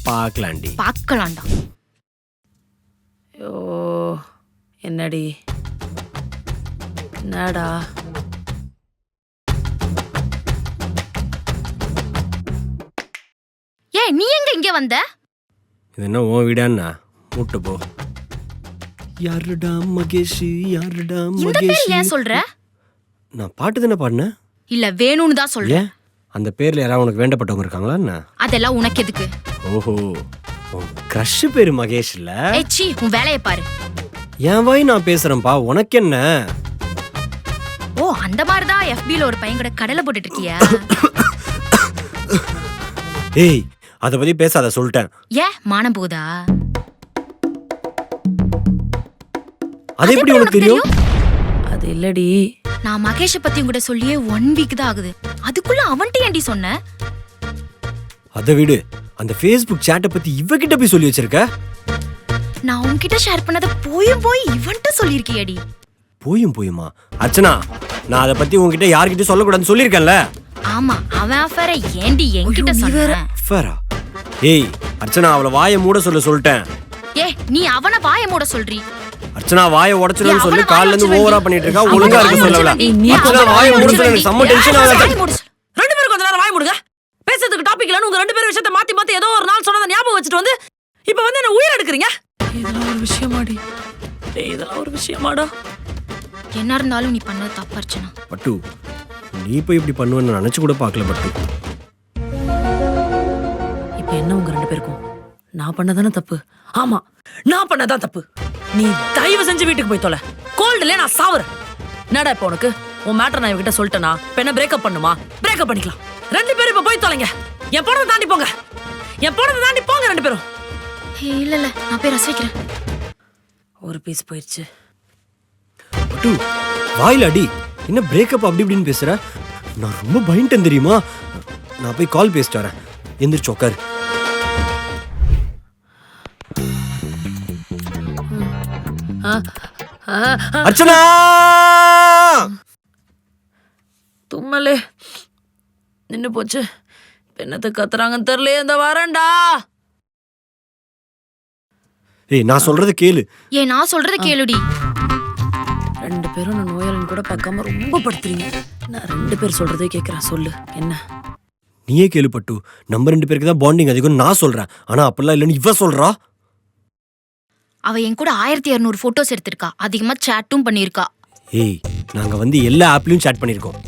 பார்க்கலாண்டி. பார்க்கலாம்டா. ஐயோ என்னடி என்னடா ஏய் நீ எங்க இங்க வந்த? இது என்ன உன் வீடான்னா மூட்டு போ. யாருடா மகேஷ், யாருடா இந்த பேர் மகேஷ்? ஏன் சொல்ற? நான் பாட்டு தானே பாடினேன். இல்ல வேணும்னு தான் சொல்றேன். ஏன் அந்த பேர்ல யாராவது உனக்கு வேண்டப்பட்டவங்க இருக்காங்களா என்ன? அதெல்லாம் உனக்கு எதுக்கு? ஓஹோ, உன் கிரஷ் பேரு மகேஷ் இல்ல? ஏய் சீ, உன் வேலைய பாரு. என் வாய் நான் பேசுறேன்பா, உனக்கு என்ன? ஓ அந்த மாதிரி தான் FB ல ஒரு பையன் கூட கடலை போட்டுட்டு இருக்கியா? ஏய் அத பத்தி பேசாத சொல்லிட்டேன். ஏன் மானம் போதா? அது எப்படி உனக்கு தெரியும்? அது இல்லடி, நான் மகேஷ பத்தி உங்ககிட்ட சொல்லியே 1 வீக் தான் ஆகுது. அதுக்குள்ள அவன்ட்ட ஏன்டி சொன்ன? அத விடு, அந்த Facebook chat பத்தி இவகிட்ட போய் சொல்லி வச்சிருக்க. நான் உன்கிட்ட ஷேர் பண்ணத போய் இவன்ட்ட சொல்லிருக்கியேடி. போயுமா? அர்ச்சனா, நான் அத பத்தி உன்கிட்ட யார்கிட்ட சொல்லக்கூடாதுன்னு சொல்லிருக்கேன்ல. ஆமா, அவன் அஃபேர ஏண்டி என்கிட்ட சொன்ன? அஃபேரா? ஏய் அர்ச்சனா, அவள வாயை மூட சொல்லிட்டேன். ஏய் நீ அவன வாயை மூட சொல்றீ. அர்ச்சனா வாயை உடைச்சிடுன்னு சொல்லி கால்ல இருந்து ஓவரா பண்ணிட்டு இருக்கா. ஒழுங்கா இருக்க சொல்லல. அர்ச்சனா வாயை மூட சொல்ல, எனக்கு செம்ம டென்ஷன் ஆகுது. ரெண்டு பேரும் கொஞ்ச நேரம் வாய் மூடுங்க. பேசுறதுக்கு டாபிக் இல்லன்னு உங்க ரெண்டு பேரும் விஷயத்தை மாத்தி ஏதோ ஒரு நாள் சொன்னதை ஞாபகம் வச்சுட்டு வந்து இப்ப வந்து என்ன உயிர் எடுக்கிறீங்க. இதெல்லாம் ஒரு விஷயமாடி? இதெல்லாம் ஒரு விஷயமாடா? என்ன இருந்தாலும் நீ பண்ணது தப்பு அர்ச்சனா. பட்டு, நீ போய் இப்படி பண்ணுவேன்னு நினைச்சு கூட பார்க்கல பட்டு. இப்ப என்ன உங்க ரெண்டு பேருக்கும்? நான் பண்ணதானே தப்பு? ஆமா, நான் பண்ணதான் தப்பு. நீ தயவு செஞ்சு வீட்டுக்கு போய் தொலை. கோல்டுல நான் சாவுறேன். என்னடா இப்ப உனக்கு? உன் மேட்டர் நான் இவகிட்ட சொல்லிட்டேனா? இப்ப என்ன பிரேக்கப் பண்ணுமா? பிரேக்கப் பண்ணிக்கலாம். ரெண்டு பேரும் இப்ப போய் தொலைங்க. என் போனதை தாண்டி போங்க. என் போனதை தாண்டி போங்க ரெண்டு பேரும். இல்ல நான் போய் ரசிக்கிறேன். ஒரு பீஸ் போயிடுச்சு. பட்டு, வாயில அடி. என்ன பிரேக்கப் அப்படி இப்படின்னு பேசுற? நான் ரொம்ப பயந்துட்டேன் தெரியுமா? நான் போய் கால் பேசிட்டு வரேன். எந்திரிச்சு உட்காரு. அர்ச்சனா! தும்மலே நின்னு போச்சு. என்னத்தை கத்துறாங்கன்னு தெரியல. இந்த வரேன்டா. ஏய் நான் சொல்றது கேளு. ஏன் நான் சொல்றது கேளுடி. ரெண்டு பேரும் நான் நோயாளின்னு கூட பார்க்காம ரொம்ப படுத்துறீங்க. நான் ரெண்டு பேர் சொல்றதே கேட்கறேன். சொல்லு என்ன? நீயே கேளு பட்டு. நம்ம ரெண்டு பேருக்கு தான் பாண்டிங் அதிகம் நான் சொல்றேன். ஆனா அப்பெல்லாம் இல்லன்னு இவ சொல்றா. அவ என் கூட 1200 போட்டோஸ் எடுத்திருக்கா. அதிகமா சாட்டும் பண்ணிருக்கா. ஏய் நாங்க வந்து எல்லா ஆப்லயும் சாட் பண்ணிருக்கோம்.